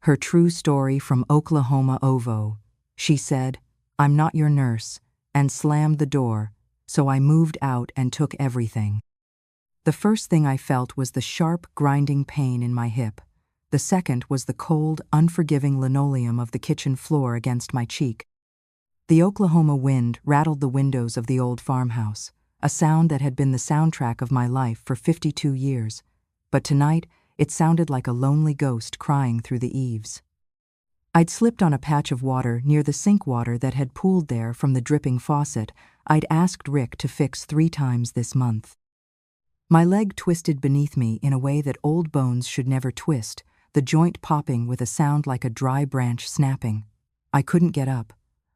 her true story from Oklahoma OVO. She said, "I'm not your nurse," and slammed the door, so I moved out and took everything. The first thing I felt was the sharp, grinding pain in my hip. The second was the cold, unforgiving linoleum of the kitchen floor against my cheek. The Oklahoma wind rattled the windows of the old farmhouse, a sound that had been the soundtrack of my life for 52 years. But tonight, it sounded like a lonely ghost crying through the eaves. I'd slipped on a patch of water near the sink water that had pooled there from the dripping faucet I'd asked Rick to fix 3 times this month. My leg twisted beneath me in a way that old bones should never twist, the joint popping with a sound like a dry branch snapping. I couldn't get up.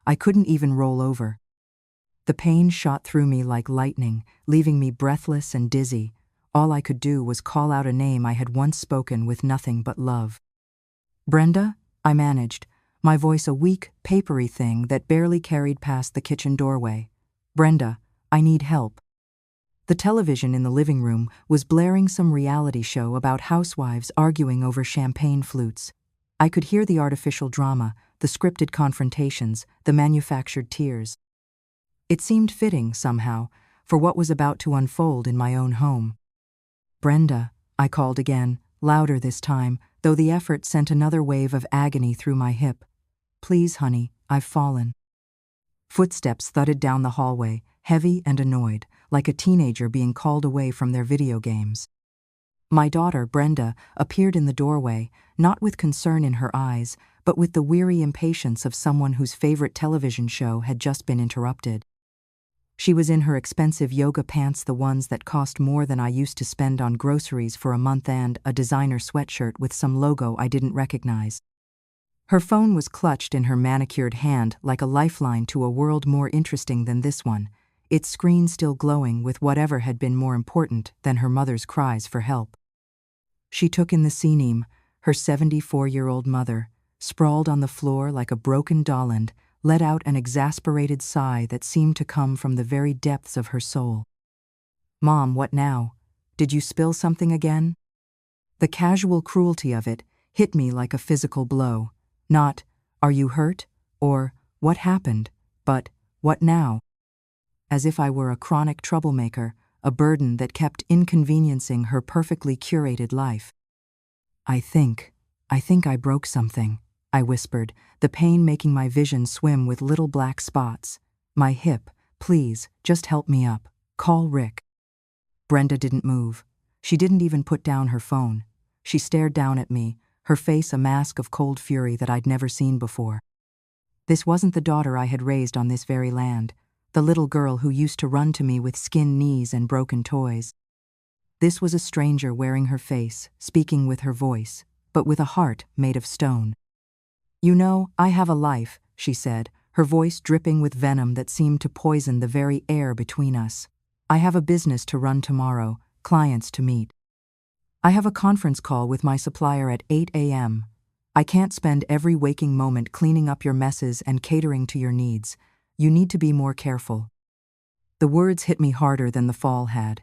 I couldn't even roll over. The pain shot through me like lightning, leaving me breathless and dizzy. All I could do was call out a name I had once spoken with nothing but love. "Brenda?" I managed, my voice a weak, papery thing that barely carried past the kitchen doorway. "Brenda, I need help." The television in the living room was blaring some reality show about housewives arguing over champagne flutes. I could hear the artificial drama, the scripted confrontations, the manufactured tears. It seemed fitting, somehow, for what was about to unfold in my own home. "Brenda," I called again, louder this time, though the effort sent another wave of agony through my hip. "Please, honey, I've fallen." Footsteps thudded down the hallway, heavy and annoyed, like a teenager being called away from their video games. My daughter, Brenda, appeared in the doorway, not with concern in her eyes, but with the weary impatience of someone whose favorite television show had just been interrupted. She was in her expensive yoga pants, the ones that cost more than I used to spend on groceries for a month, and a designer sweatshirt with some logo I didn't recognize. Her phone was clutched in her manicured hand like a lifeline to a world more interesting than this one, its screen still glowing with whatever had been more important than her mother's cries for help. She took in the scene, her 74-year-old mother, sprawled on the floor like a broken doll, and let out an exasperated sigh that seemed to come from the very depths of her soul. "Mom, what now? Did you spill something again?" The casual cruelty of it hit me like a physical blow. Not, "Are you hurt?" or "What happened?" but "What now?" As if I were a chronic troublemaker, a burden that kept inconveniencing her perfectly curated life. I think I broke something," I whispered, the pain making my vision swim with little black spots. "My hip, please, just help me up. Call Rick." Brenda didn't move. She didn't even put down her phone. She stared down at me, her face a mask of cold fury that I'd never seen before. This wasn't the daughter I had raised on this very land, the little girl who used to run to me with skinned knees and broken toys. This was a stranger wearing her face, speaking with her voice, but with a heart made of stone. "You know, I have a life," she said, her voice dripping with venom that seemed to poison the very air between us. "I have a business to run tomorrow, clients to meet. I have a conference call with my supplier at 8 a.m. I can't spend every waking moment cleaning up your messes and catering to your needs. You need to be more careful." The words hit me harder than the fall had.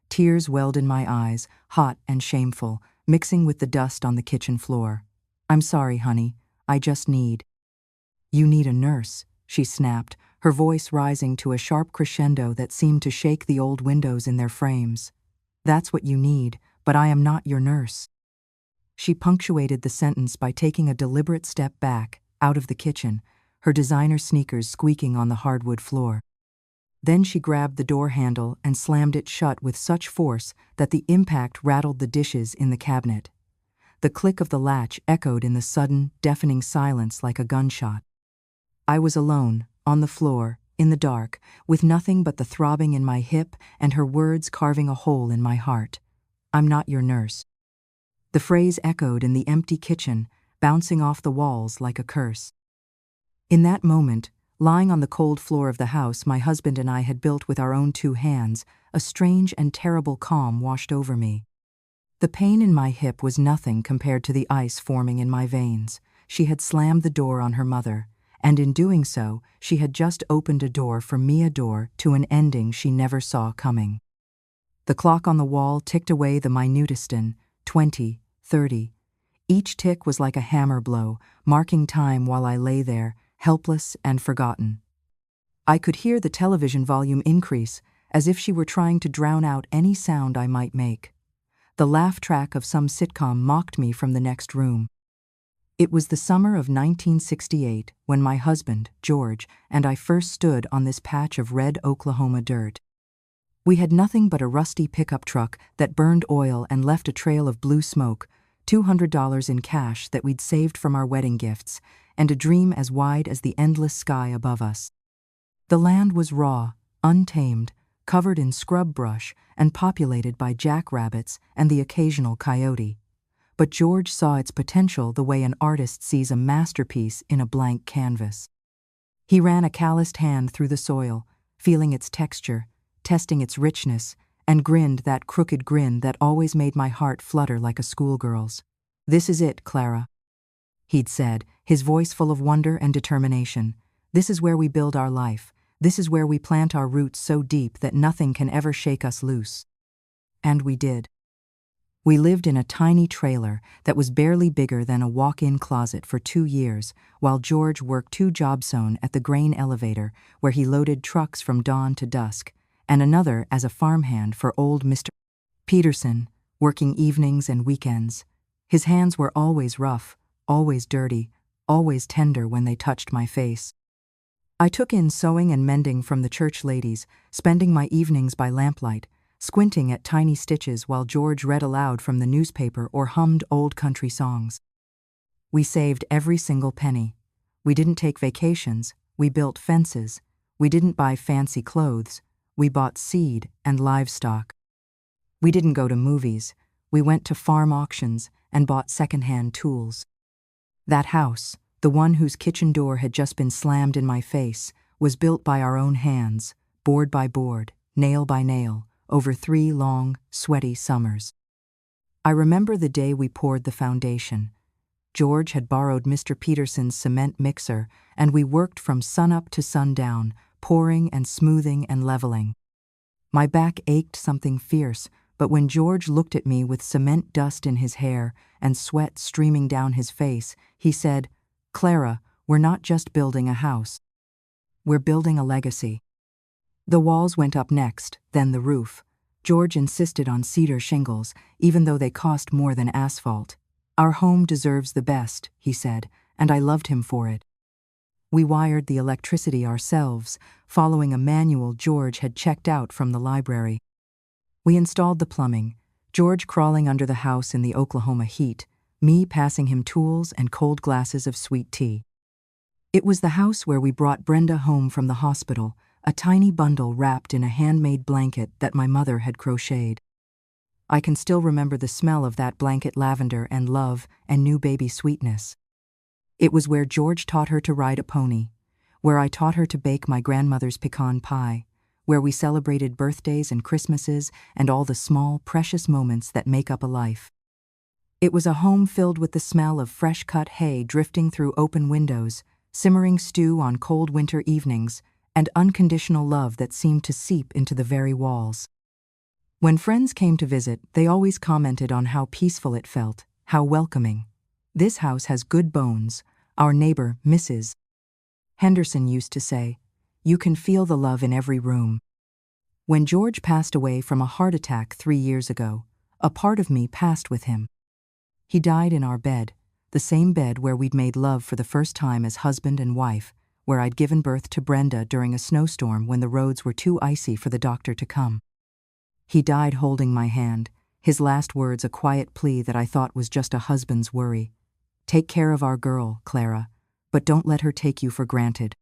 Tears welled in my eyes, hot and shameful, mixing with the dust on the kitchen floor. "I'm sorry, honey. I just need—" "You need a nurse," she snapped, her voice rising to a sharp crescendo that seemed to shake the old windows in their frames. "That's what you need, but I am not your nurse." She punctuated the sentence by taking a deliberate step back, out of the kitchen, her designer sneakers squeaking on the hardwood floor. Then she grabbed the door handle and slammed it shut with such force that the impact rattled the dishes in the cabinet. The click of the latch echoed in the sudden, deafening silence like a gunshot. I was alone, on the floor, in the dark, with nothing but the throbbing in my hip and her words carving a hole in my heart. "I'm not your nurse." The phrase echoed in the empty kitchen, bouncing off the walls like a curse. In that moment, lying on the cold floor of the house my husband and I had built with our own 2 hands, a strange and terrible calm washed over me. The pain in my hip was nothing compared to the ice forming in my veins. She had slammed the door on her mother, and in doing so, she had just opened a door for me, a door to an ending she never saw coming. The clock on the wall ticked away the minutest 20, 30. Each tick was like a hammer blow, marking time while I lay there, helpless and forgotten. I could hear the television volume increase, as if she were trying to drown out any sound I might make. The laugh track of some sitcom mocked me from the next room. It was the summer of 1968 when my husband, George, and I first stood on this patch of red Oklahoma dirt. We had nothing but a rusty pickup truck that burned oil and left a trail of blue smoke, $200 in cash that we'd saved from our wedding gifts, and a dream as wide as the endless sky above us. The land was raw, untamed, covered in scrub brush, and populated by jackrabbits and the occasional coyote. But George saw its potential the way an artist sees a masterpiece in a blank canvas. He ran a calloused hand through the soil, feeling its texture, testing its richness, and grinned that crooked grin that always made my heart flutter like a schoolgirl's. "This is it, Clara," he'd said, his voice full of wonder and determination. "This is where we build our life. This is where we plant our roots so deep that nothing can ever shake us loose." And we did. We lived in a tiny trailer that was barely bigger than a walk-in closet for 2 years, while George worked 2 jobs at the grain elevator, where he loaded trucks from dawn to dusk, and another as a farmhand for old Mr. Peterson, working evenings and weekends. His hands were always rough, always dirty, always tender when they touched my face. I took in sewing and mending from the church ladies, spending my evenings by lamplight, squinting at tiny stitches while George read aloud from the newspaper or hummed old country songs. We saved every single penny. We didn't take vacations, we built fences. We didn't buy fancy clothes, we bought seed and livestock. We didn't go to movies, we went to farm auctions and bought secondhand tools. That house, the one whose kitchen door had just been slammed in my face, was built by our own hands, board by board, nail by nail, over 3 long, sweaty summers. I remember the day we poured the foundation. George had borrowed Mr. Peterson's cement mixer, and we worked from sunup to sundown, pouring and smoothing and leveling. My back ached something fierce, but when George looked at me with cement dust in his hair and sweat streaming down his face, he said, "Clara, we're not just building a house. We're building a legacy." The walls went up next, then the roof. George insisted on cedar shingles, even though they cost more than asphalt. "Our home deserves the best," he said, and I loved him for it. We wired the electricity ourselves, following a manual George had checked out from the library. We installed the plumbing, George crawling under the house in the Oklahoma heat, me passing him tools and cold glasses of sweet tea. It was the house where we brought Brenda home from the hospital, a tiny bundle wrapped in a handmade blanket that my mother had crocheted. I can still remember the smell of that blanket, lavender and love and new baby sweetness. It was where George taught her to ride a pony, where I taught her to bake my grandmother's pecan pie, where we celebrated birthdays and Christmases and all the small, precious moments that make up a life. It was a home filled with the smell of fresh-cut hay drifting through open windows, simmering stew on cold winter evenings, and unconditional love that seemed to seep into the very walls. When friends came to visit, they always commented on how peaceful it felt, how welcoming. "This house has good bones," our neighbor, Mrs. Henderson, used to say. "You can feel the love in every room." When George passed away from a heart attack 3 years ago, a part of me passed with him. He died in our bed, the same bed where we'd made love for the first time as husband and wife, where I'd given birth to Brenda during a snowstorm when the roads were too icy for the doctor to come. He died holding my hand, his last words a quiet plea that I thought was just a husband's worry. "Take care of our girl, Clara, but don't let her take you for granted."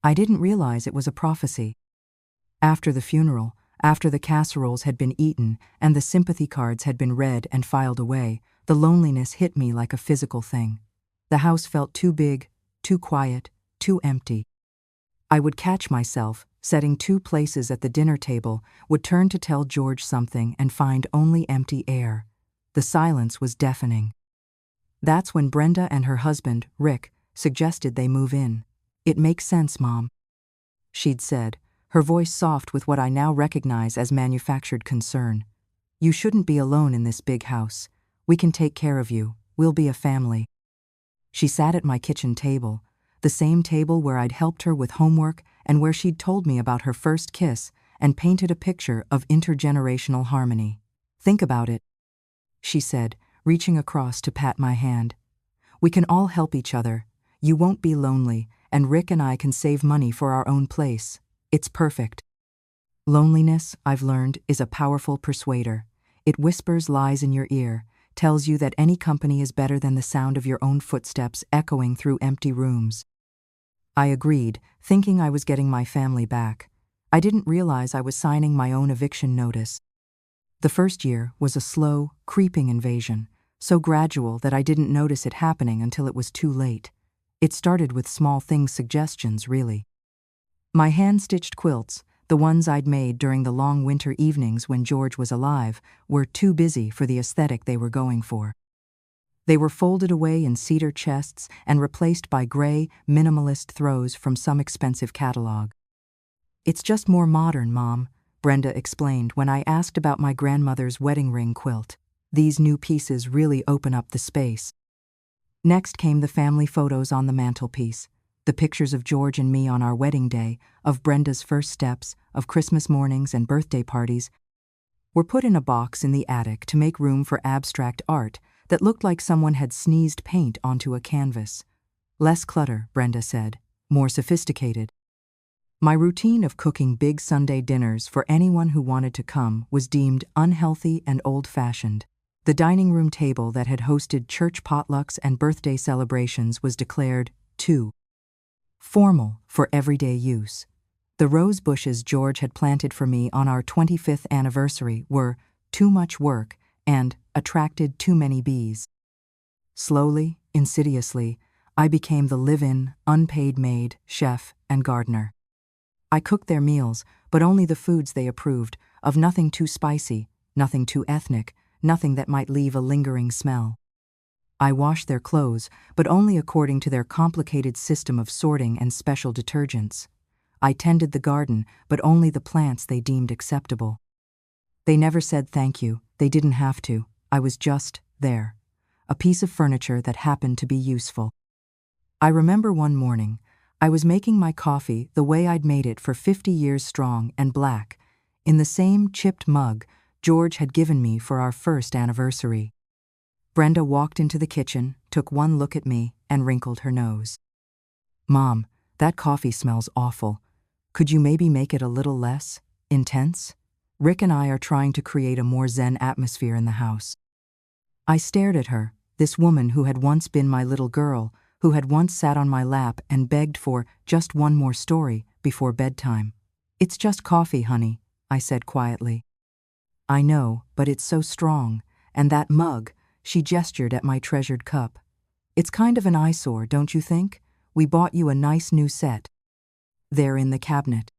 I didn't realize it was a prophecy. After the funeral, after the casseroles had been eaten and the sympathy cards had been read and filed away, the loneliness hit me like a physical thing. The house felt too big, too quiet, too empty. I would catch myself, setting 2 places at the dinner table, would turn to tell George something and find only empty air. The silence was deafening. That's when Brenda and her husband, Rick, suggested they move in. "It makes sense, Mom," she'd said, her voice soft with what I now recognize as manufactured concern. "You shouldn't be alone in this big house. We can take care of you. We'll be a family. She sat at my kitchen table, the same table where I'd helped her with homework and where she'd told me about her first kiss and painted a picture of intergenerational harmony. Think about it, she said, reaching across to pat my hand. We can all help each other. You won't be lonely, and Rick and I can save money for our own place. It's perfect. Loneliness, I've learned, is a powerful persuader. It whispers lies in your ear, tells you that any company is better than the sound of your own footsteps echoing through empty rooms. I agreed, thinking I was getting my family back. I didn't realize I was signing my own eviction notice. The first year was a slow, creeping invasion, so gradual that I didn't notice it happening until it was too late. It started with small things suggestions, really. My hand-stitched quilts, the ones I'd made during the long winter evenings when George was alive, were too busy for the aesthetic they were going for. They were folded away in cedar chests and replaced by gray, minimalist throws from some expensive catalog. It's just more modern, Mom, Brenda explained when I asked about my grandmother's wedding ring quilt. These new pieces really open up the space. Next came the family photos on the mantelpiece, the pictures of George and me on our wedding day, of Brenda's first steps, of Christmas mornings and birthday parties, were put in a box in the attic to make room for abstract art that looked like someone had sneezed paint onto a canvas. Less clutter, Brenda said, more sophisticated. My routine of cooking big Sunday dinners for anyone who wanted to come was deemed unhealthy and old-fashioned. The dining room table that had hosted church potlucks and birthday celebrations was declared too formal for everyday use. The rose bushes George had planted for me on our 25th anniversary were too much work and attracted too many bees. Slowly, insidiously, I became the live-in, unpaid maid, chef, and gardener. I cooked their meals, but only the foods they approved, of nothing too spicy, nothing too ethnic, nothing that might leave a lingering smell. I washed their clothes, but only according to their complicated system of sorting and special detergents. I tended the garden, but only the plants they deemed acceptable. They never said thank you, they didn't have to. I was just there. A piece of furniture that happened to be useful. I remember one morning, I was making my coffee the way I'd made it for 50 years strong and black, in the same chipped mug George had given me for our first anniversary. Brenda walked into the kitchen, took one look at me, and wrinkled her nose. Mom, that coffee smells awful. Could you maybe make it a little less intense? Rick and I are trying to create a more zen atmosphere in the house. I stared at her, this woman who had once been my little girl, who had once sat on my lap and begged for just one more story before bedtime. It's just coffee, honey, I said quietly. I know, but it's so strong, and that mug, she gestured at my treasured cup. It's kind of an eyesore, don't you think? We bought you a nice new set. They're in the cabinet.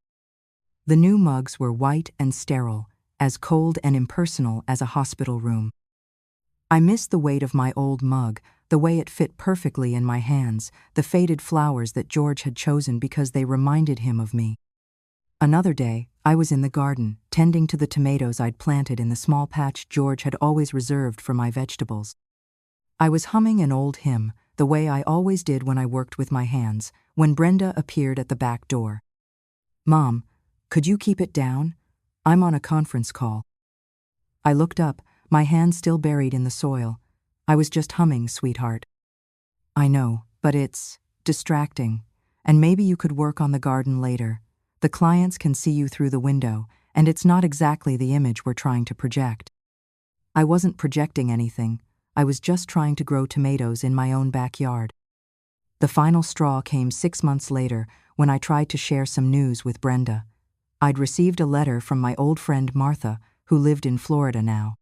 The new mugs were white and sterile, as cold and impersonal as a hospital room. I missed the weight of my old mug, the way it fit perfectly in my hands, the faded flowers that George had chosen because they reminded him of me. Another day, I was in the garden, tending to the tomatoes I'd planted in the small patch George had always reserved for my vegetables. I was humming an old hymn, the way I always did when I worked with my hands, when Brenda appeared at the back door. Mom, could you keep it down? I'm on a conference call. I looked up, my hand still buried in the soil. I was just humming, sweetheart. I know, but it's distracting. And maybe you could work on the garden later. The clients can see you through the window, and it's not exactly the image we're trying to project. I wasn't projecting anything. I was just trying to grow tomatoes in my own backyard. The final straw came 6 months later when I tried to share some news with Brenda. I'd received a letter from my old friend Martha, who lived in Florida now.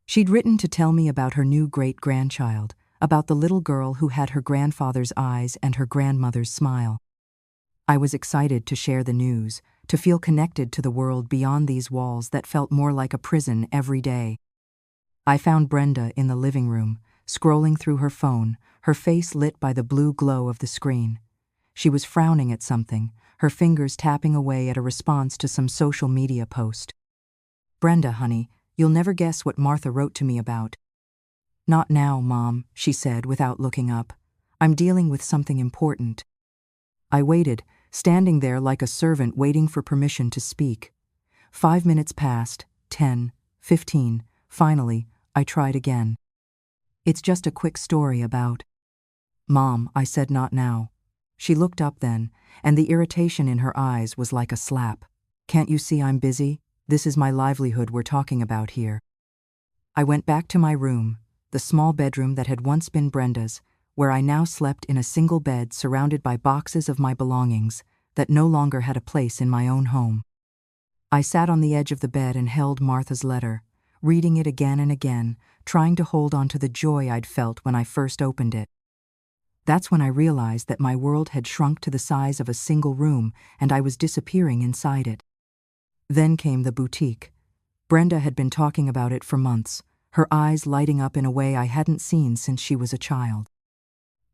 She'd written to tell me about her new great-grandchild, about the little girl who had her grandfather's eyes and her grandmother's smile. I was excited to share the news, to feel connected to the world beyond these walls that felt more like a prison every day. I found Brenda in the living room, scrolling through her phone, her face lit by the blue glow of the screen. She was frowning at something, her fingers tapping away at a response to some social media post. Brenda, honey, you'll never guess what Martha wrote to me about. Not now, Mom, she said without looking up. I'm dealing with something important. I waited, standing there like a servant waiting for permission to speak. 5 minutes passed, 10, 15, finally, I tried again. It's just a quick story about… Mom, I said, not now. She looked up then, and the irritation in her eyes was like a slap. Can't you see I'm busy? This is my livelihood we're talking about here. I went back to my room, the small bedroom that had once been Brenda's, where I now slept in a single bed surrounded by boxes of my belongings that no longer had a place in my own home. I sat on the edge of the bed and held Martha's letter, reading it again and again, trying to hold on to the joy I'd felt when I first opened it. That's when I realized that my world had shrunk to the size of a single room and I was disappearing inside it. Then came the boutique. Brenda had been talking about it for months, her eyes lighting up in a way I hadn't seen since she was a child.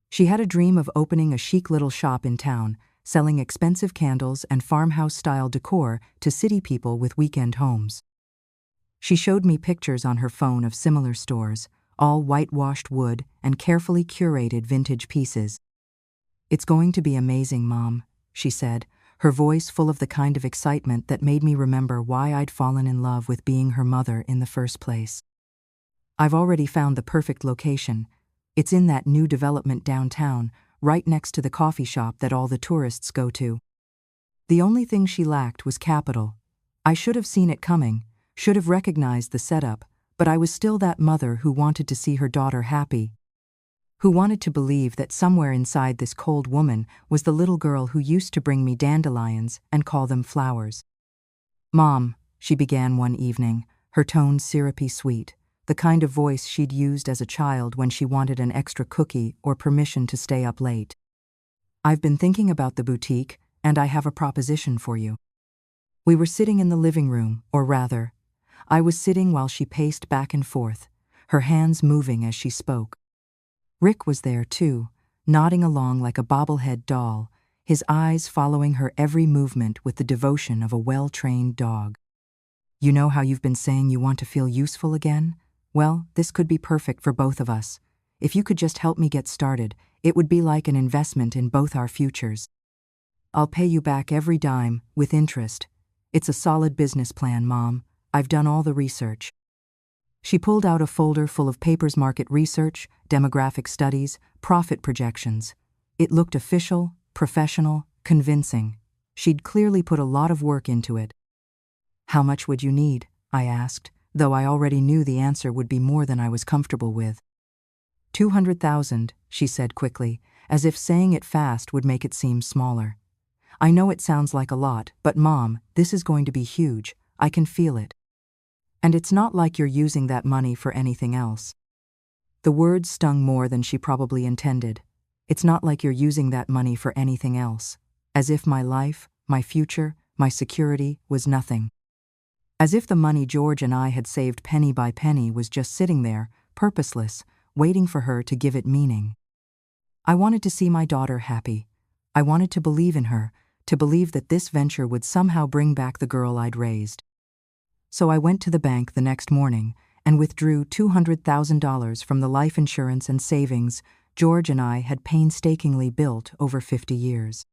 She had a dream of opening a chic little shop in town, selling expensive candles and farmhouse-style decor to city people with weekend homes. She showed me pictures on her phone of similar stores, all whitewashed wood and carefully curated vintage pieces. It's going to be amazing, Mom, she said, her voice full of the kind of excitement that made me remember why I'd fallen in love with being her mother in the first place. I've already found the perfect location. It's in that new development downtown, right next to the coffee shop that all the tourists go to. The only thing she lacked was capital. I should have seen it coming, should have recognized the setup, but I was still that mother who wanted to see her daughter happy, who wanted to believe that somewhere inside this cold woman was the little girl who used to bring me dandelions and call them flowers. Mom, she began one evening, her tone syrupy sweet, the kind of voice she'd used as a child when she wanted an extra cookie or permission to stay up late. I've been thinking about the boutique, and I have a proposition for you. We were sitting in the living room, or rather, I was sitting while she paced back and forth, her hands moving as she spoke. Rick was there too, nodding along like a bobblehead doll, his eyes following her every movement with the devotion of a well-trained dog. You know how you've been saying you want to feel useful again? Well, this could be perfect for both of us. If you could just help me get started, it would be like an investment in both our futures. I'll pay you back every dime, with interest. It's a solid business plan, Mom. I've done all the research. She pulled out a folder full of papers, market research, demographic studies, profit projections. It looked official, professional, convincing. She'd clearly put a lot of work into it. How much would you need? I asked, though I already knew the answer would be more than I was comfortable with. 200,000, she said quickly, as if saying it fast would make it seem smaller. I know it sounds like a lot, but Mom, this is going to be huge. I can feel it. And it's not like you're using that money for anything else. The words stung more than she probably intended. It's not like you're using that money for anything else. As if my life, my future, my security was nothing. As if the money George and I had saved penny by penny was just sitting there, purposeless, waiting for her to give it meaning. I wanted to see my daughter happy. I wanted to believe in her, to believe that this venture would somehow bring back the girl I'd raised. So I went to the bank the next morning and withdrew $200,000 from the life insurance and savings George and I had painstakingly built over 50 years.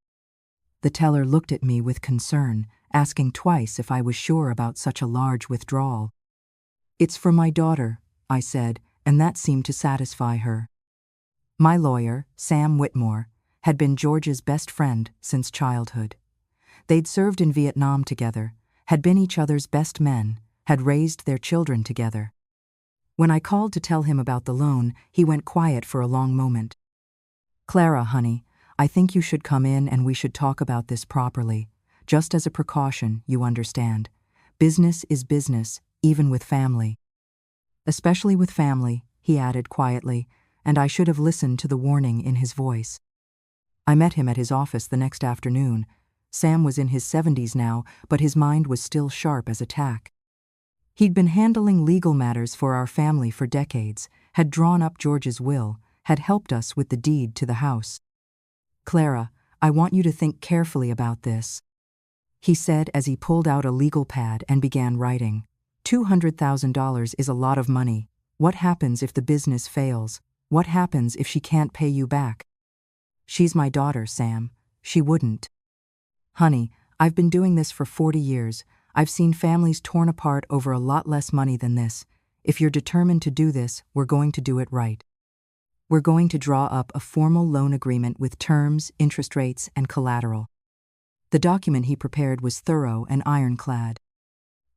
The teller looked at me with concern, asking twice if I was sure about such a large withdrawal. It's for my daughter, I said, and that seemed to satisfy her. My lawyer, Sam Whitmore, had been George's best friend since childhood. They'd served in Vietnam together, had been each other's best men, had raised their children together. When I called to tell him about the loan, he went quiet for a long moment. Clara, honey, I think you should come in and we should talk about this properly. Just as a precaution, you understand. Business is business, even with family. Especially with family, he added quietly, and I should have listened to the warning in his voice. I met him at his office the next afternoon. Sam was in his 70s now, but his mind was still sharp as a tack. He'd been handling legal matters for our family for decades, had drawn up George's will, had helped us with the deed to the house. Clara, I want you to think carefully about this, he said as he pulled out a legal pad and began writing. $200,000 is a lot of money. What happens if the business fails? What happens if she can't pay you back? She's my daughter, Sam. She wouldn't. Honey, I've been doing this for 40 years. I've seen families torn apart over a lot less money than this. If you're determined to do this, we're going to do it right. We're going to draw up a formal loan agreement with terms, interest rates, and collateral. The document he prepared was thorough and ironclad.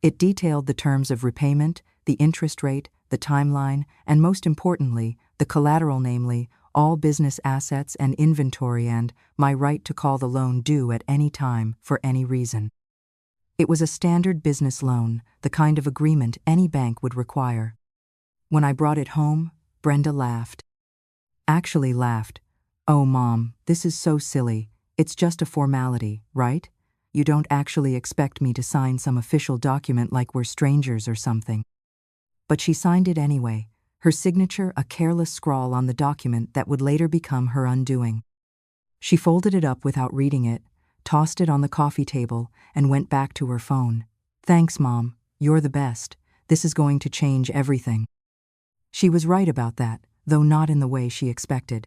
It detailed the terms of repayment, the interest rate, the timeline, and most importantly, the collateral, namely, all business assets and inventory, and my right to call the loan due at any time for any reason. It was a standard business loan, the kind of agreement any bank would require. When I brought it home, Brenda laughed. Actually laughed. "Oh, Mom, this is so silly. It's just a formality, right? You don't actually expect me to sign some official document like we're strangers or something." But she signed it anyway, her signature a careless scrawl on the document that would later become her undoing. She folded it up without reading it, tossed it on the coffee table, and went back to her phone. "Thanks, Mom. You're the best. This is going to change everything." She was right about that, though not in the way she expected.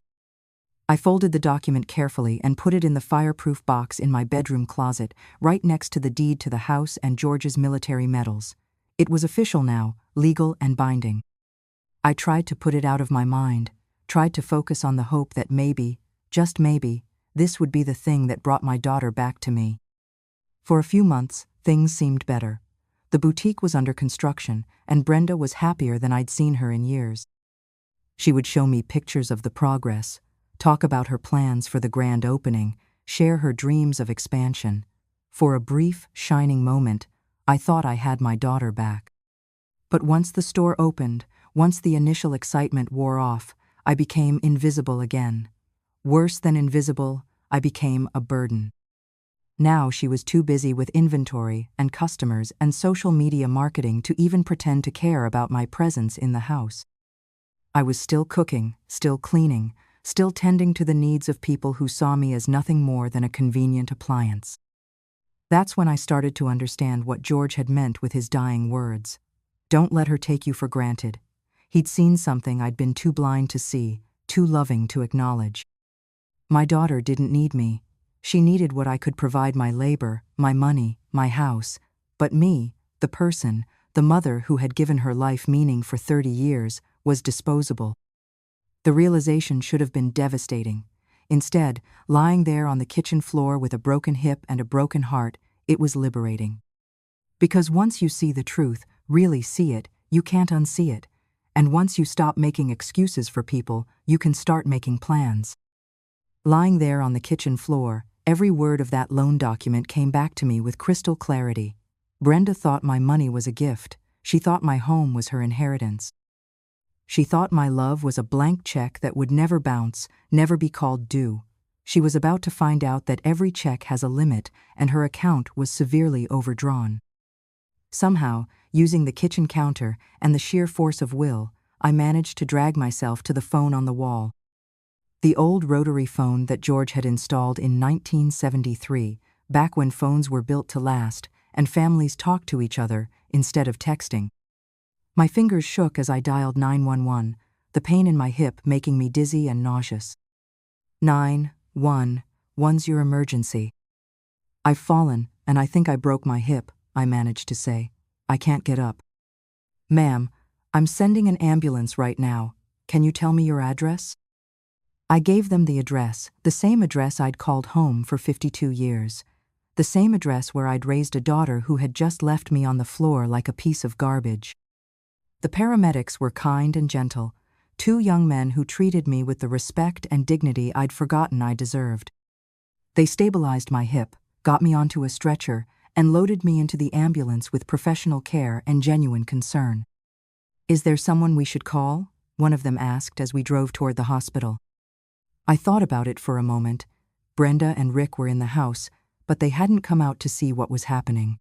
I folded the document carefully and put it in the fireproof box in my bedroom closet, right next to the deed to the house and George's military medals. It was official now, legal and binding. I tried to put it out of my mind, tried to focus on the hope that maybe, just maybe, this would be the thing that brought my daughter back to me. For a few months, things seemed better. The boutique was under construction, and Brenda was happier than I'd seen her in years. She would show me pictures of the progress, talk about her plans for the grand opening, share her dreams of expansion. For a brief, shining moment, I thought I had my daughter back. But once the store opened, once the initial excitement wore off, I became invisible again. Worse than invisible, I became a burden. Now she was too busy with inventory and customers and social media marketing to even pretend to care about my presence in the house. I was still cooking, still cleaning, still tending to the needs of people who saw me as nothing more than a convenient appliance. That's when I started to understand what George had meant with his dying words. Don't let her take you for granted. He'd seen something I'd been too blind to see, too loving to acknowledge. My daughter didn't need me. She needed what I could provide: my labor, my money, my house. But me, the person, the mother who had given her life meaning for 30 years, was disposable. The realization should have been devastating. Instead, lying there on the kitchen floor with a broken hip and a broken heart, it was liberating. Because once you see the truth, really see it, you can't unsee it. And once you stop making excuses for people, you can start making plans. Lying there on the kitchen floor, every word of that loan document came back to me with crystal clarity. Brenda thought my money was a gift. She thought my home was her inheritance. She thought my love was a blank check that would never bounce, never be called due. She was about to find out that every check has a limit, and her account was severely overdrawn. Somehow, using the kitchen counter and the sheer force of will, I managed to drag myself to the phone on the wall. The old rotary phone that George had installed in 1973, back when phones were built to last and families talked to each other instead of texting. My fingers shook as I dialed 911, the pain in my hip making me dizzy and nauseous. 911's your emergency. I've fallen, and I think I broke my hip, I managed to say. I can't get up. Ma'am, I'm sending an ambulance right now. Can you tell me your address? I gave them the address, the same address I'd called home for 52 years. The same address where I'd raised a daughter who had just left me on the floor like a piece of garbage. The paramedics were kind and gentle, two young men who treated me with the respect and dignity I'd forgotten I deserved. They stabilized my hip, got me onto a stretcher, and loaded me into the ambulance with professional care and genuine concern. Is there someone we should call? One of them asked as we drove toward the hospital. I thought about it for a moment. Brenda and Rick were in the house, but they hadn't come out to see what was happening.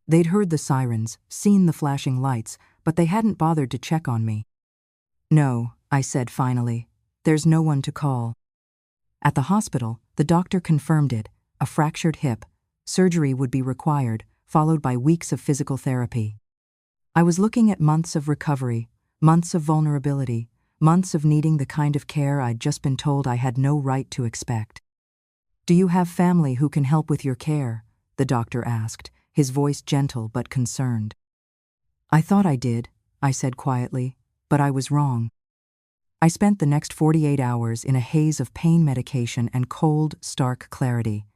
They'd heard the sirens, seen the flashing lights, but they hadn't bothered to check on me. No, I said finally. There's no one to call. At the hospital, the doctor confirmed it, a fractured hip. Surgery would be required, followed by weeks of physical therapy. I was looking at months of recovery, Months of vulnerability, months of needing the kind of care I'd just been told I had no right to expect. "Do you have family who can help with your care?" the doctor asked, his voice gentle but concerned. "I thought I did," I said quietly, but I was wrong. I spent the next 48 hours in a haze of pain medication and cold, stark clarity.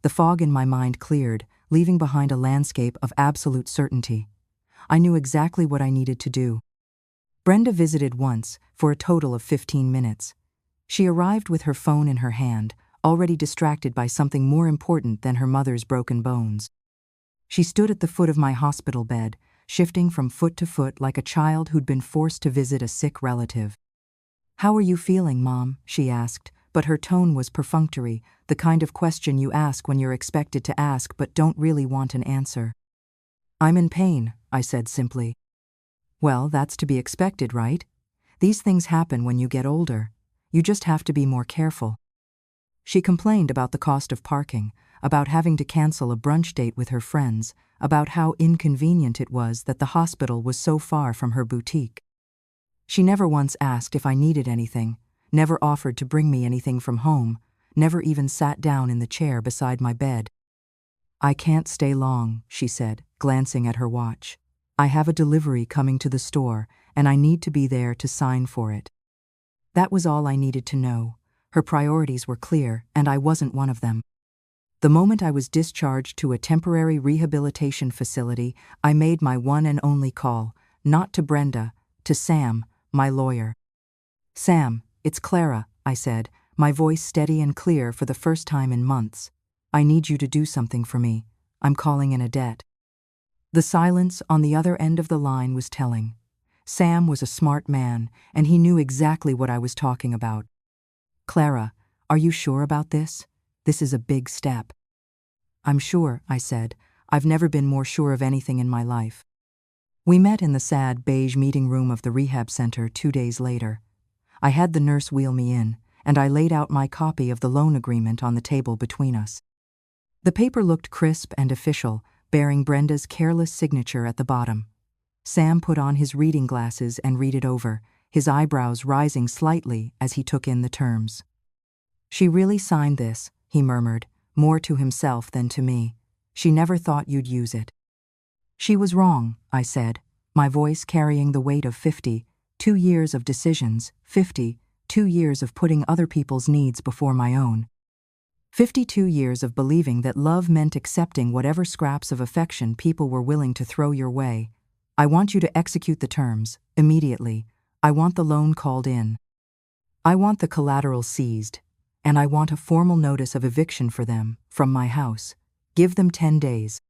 The fog in my mind cleared, leaving behind a landscape of absolute certainty. I knew exactly what I needed to do. Brenda visited once, for a total of 15 minutes. She arrived with her phone in her hand, already distracted by something more important than her mother's broken bones. She stood at the foot of my hospital bed, shifting from foot to foot like a child who'd been forced to visit a sick relative. "How are you feeling, Mom?" she asked, but her tone was perfunctory, the kind of question you ask when you're expected to ask but don't really want an answer. "I'm in pain," I said simply. "Well, that's to be expected, right? These things happen when you get older. You just have to be more careful." She complained about the cost of parking, about having to cancel a brunch date with her friends, about how inconvenient it was that the hospital was so far from her boutique. She never once asked if I needed anything, never offered to bring me anything from home, never even sat down in the chair beside my bed. "I can't stay long," she said, glancing at her watch. "I have a delivery coming to the store, and I need to be there to sign for it." That was all I needed to know. Her priorities were clear, and I wasn't one of them. The moment I was discharged to a temporary rehabilitation facility, I made my one and only call, not to Brenda, to Sam, my lawyer. "Sam, it's Clara," I said, my voice steady and clear for the first time in months. "I need you to do something for me. I'm calling in a debt." The silence on the other end of the line was telling. Sam was a smart man, and he knew exactly what I was talking about. "Clara, are you sure about this? This is a big step." "I'm sure," I said. "I've never been more sure of anything in my life." We met in the sad beige meeting room of the rehab center 2 days later. I had the nurse wheel me in, and I laid out my copy of the loan agreement on the table between us. The paper looked crisp and official, bearing Brenda's careless signature at the bottom. Sam put on his reading glasses and read it over, his eyebrows rising slightly as he took in the terms. "She really signed this," he murmured, more to himself than to me. "She never thought you'd use it." "She was wrong," I said, my voice carrying the weight of 52 years of decisions, 52 years of putting other people's needs before my own. 52 years of believing that love meant accepting whatever scraps of affection people were willing to throw your way. "I want you to execute the terms, immediately. I want the loan called in. I want the collateral seized, and I want a formal notice of eviction for them, from my house. Give them 10 days.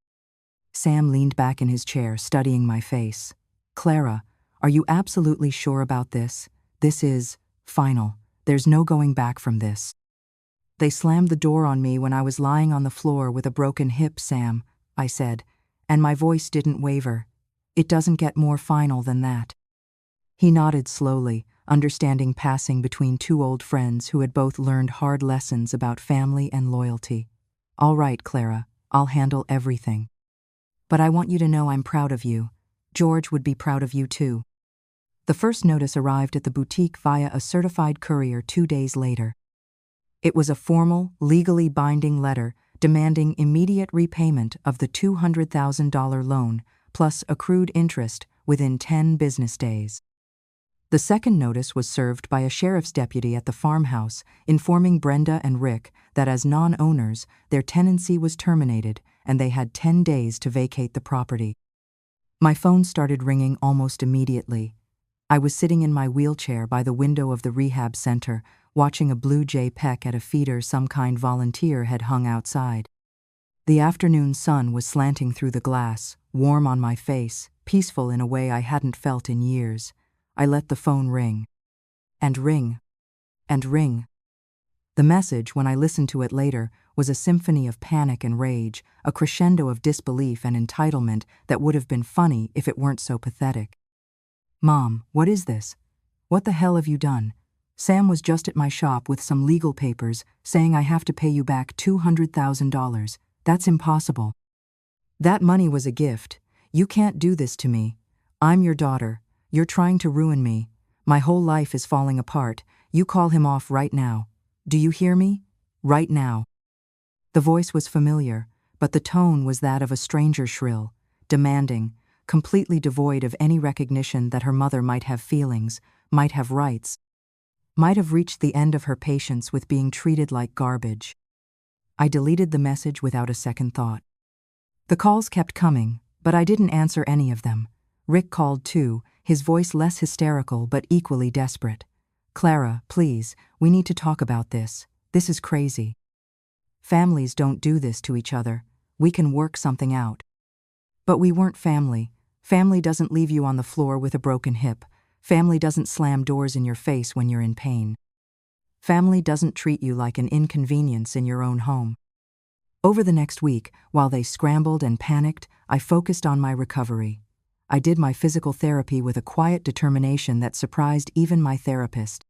Sam leaned back in his chair, studying my face. "Clara, are you absolutely sure about this? This is final. There's no going back from this." "They slammed the door on me when I was lying on the floor with a broken hip, Sam," I said, and my voice didn't waver. "It doesn't get more final than that." He nodded slowly, understanding passing between two old friends who had both learned hard lessons about family and loyalty. "All right, Clara, I'll handle everything. But I want you to know I'm proud of you. George would be proud of you too." The first notice arrived at the boutique via a certified courier 2 days later. It was a formal, legally binding letter demanding immediate repayment of the $200,000 loan, plus accrued interest, within 10 business days. The second notice was served by a sheriff's deputy at the farmhouse, informing Brenda and Rick that as non-owners, their tenancy was terminated and they had 10 days to vacate the property. My phone started ringing almost immediately. I was sitting in my wheelchair by the window of the rehab center, watching a blue jay peck at a feeder some kind volunteer had hung outside. The afternoon sun was slanting through the glass, warm on my face, peaceful in a way I hadn't felt in years. I let the phone ring. And ring. And ring. The message, when I listened to it later, was a symphony of panic and rage, a crescendo of disbelief and entitlement that would have been funny if it weren't so pathetic. "Mom, what is this? What the hell have you done? Sam was just at my shop with some legal papers saying I have to pay you back $200,000. That's impossible. That money was a gift. You can't do this to me. I'm your daughter. You're trying to ruin me. My whole life is falling apart. You call him off right now. Do you hear me? Right now." The voice was familiar, but the tone was that of a stranger, shrill, demanding, completely devoid of any recognition that her mother might have feelings, might have rights, might have reached the end of her patience with being treated like garbage. I deleted the message without a second thought. The calls kept coming, but I didn't answer any of them. Rick called too, his voice less hysterical but equally desperate. "Clara, please, we need to talk about this. This is crazy. Families don't do this to each other. We can work something out." But we weren't family. Family doesn't leave you on the floor with a broken hip. Family doesn't slam doors in your face when you're in pain. Family doesn't treat you like an inconvenience in your own home. Over the next week, while they scrambled and panicked, I focused on my recovery. I did my physical therapy with a quiet determination that surprised even my therapist.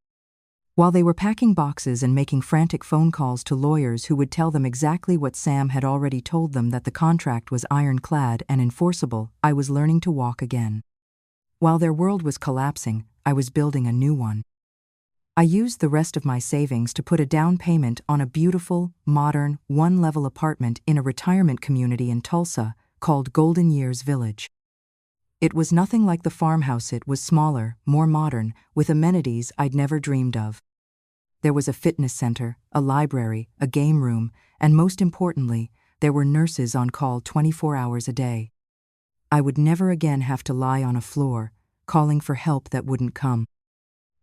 While they were packing boxes and making frantic phone calls to lawyers who would tell them exactly what Sam had already told them, that the contract was ironclad and enforceable, I was learning to walk again. While their world was collapsing, I was building a new one. I used the rest of my savings to put a down payment on a beautiful, modern, one-level apartment in a retirement community in Tulsa called Golden Years Village. It was nothing like the farmhouse. It was smaller, more modern, with amenities I'd never dreamed of. There was a fitness center, a library, a game room, and most importantly, there were nurses on call 24 hours a day. I would never again have to lie on a floor, calling for help that wouldn't come.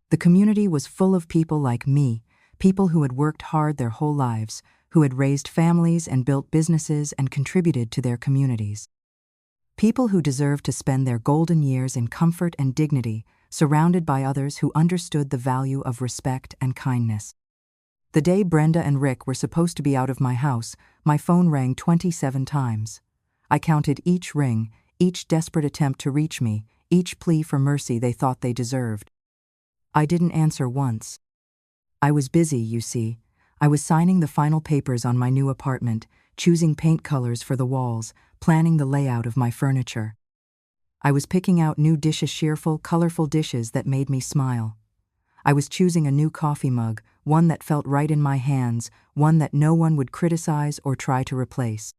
The community was full of people like me, people who had worked hard their whole lives, who had raised families and built businesses and contributed to their communities. People who deserved to spend their golden years in comfort and dignity, surrounded by others who understood the value of respect and kindness. The day Brenda and Rick were supposed to be out of my house, my phone rang 27 times. I counted each ring, each desperate attempt to reach me, each plea for mercy they thought they deserved. I didn't answer once. I was busy, you see. I was signing the final papers on my new apartment, choosing paint colors for the walls, planning the layout of my furniture. I was picking out new dishes, cheerful, colorful dishes that made me smile. I was choosing a new coffee mug, one that felt right in my hands, one that no one would criticize or try to replace.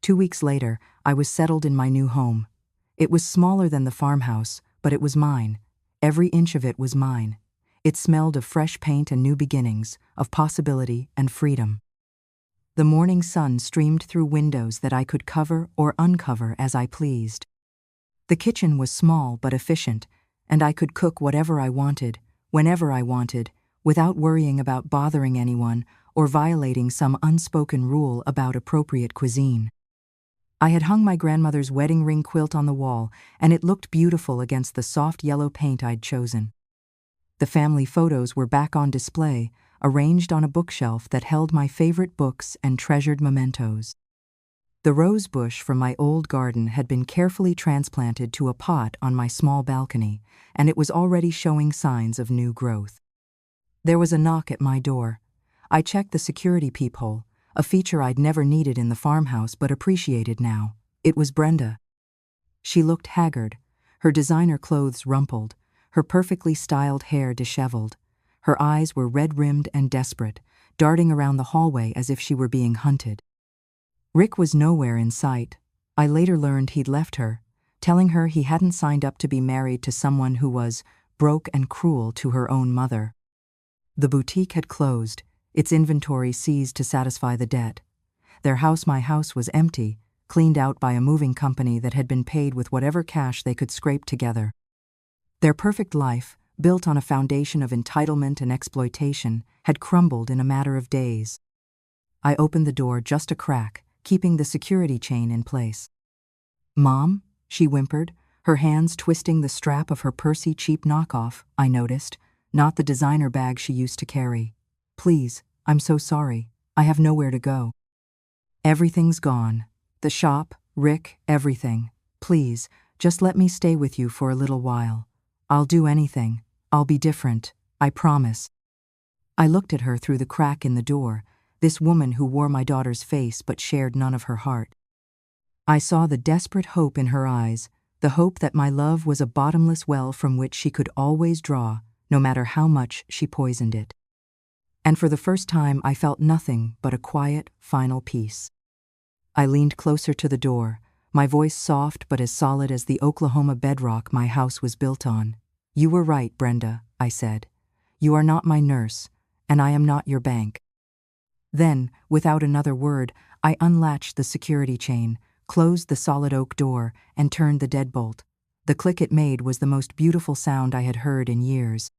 2 weeks later, I was settled in my new home. It was smaller than the farmhouse, but it was mine. Every inch of it was mine. It smelled of fresh paint and new beginnings, of possibility and freedom. The morning sun streamed through windows that I could cover or uncover as I pleased. The kitchen was small but efficient, and I could cook whatever I wanted, whenever I wanted, without worrying about bothering anyone or violating some unspoken rule about appropriate cuisine. I had hung my grandmother's wedding ring quilt on the wall, and it looked beautiful against the soft yellow paint I'd chosen. The family photos were back on display, arranged on a bookshelf that held my favorite books and treasured mementos. The rose bush from my old garden had been carefully transplanted to a pot on my small balcony, and it was already showing signs of new growth. There was a knock at my door. I checked the security peephole, a feature I'd never needed in the farmhouse but appreciated now. It was Brenda. She looked haggard, her designer clothes rumpled, her perfectly styled hair disheveled. Her eyes were red-rimmed and desperate, darting around the hallway as if she were being hunted. Rick was nowhere in sight. I later learned he'd left her, telling her he hadn't signed up to be married to someone who was broke and cruel to her own mother. The boutique had closed, its inventory seized to satisfy the debt. Their house, my house, was empty, cleaned out by a moving company that had been paid with whatever cash they could scrape together. Their perfect life, built on a foundation of entitlement and exploitation, had crumbled in a matter of days. I opened the door just a crack, keeping the security chain in place. "Mom?" she whimpered, her hands twisting the strap of her Percy cheap knockoff, I noticed, not the designer bag she used to carry. "Please, I'm so sorry. I have nowhere to go." "Everything's gone. The shop, Rick, everything. Please, just let me stay with you for a little while. I'll do anything. I'll be different. I promise." I looked at her through the crack in the door, this woman who wore my daughter's face but shared none of her heart. I saw the desperate hope in her eyes, the hope that my love was a bottomless well from which she could always draw, no matter how much she poisoned it. And for the first time I felt nothing but a quiet, final peace. I leaned closer to the door, my voice soft but as solid as the Oklahoma bedrock my house was built on. "You were right, Brenda," I said. "You are not my nurse, and I am not your bank." Then, without another word, I unlatched the security chain, closed the solid oak door, and turned the deadbolt. The click it made was the most beautiful sound I had heard in years.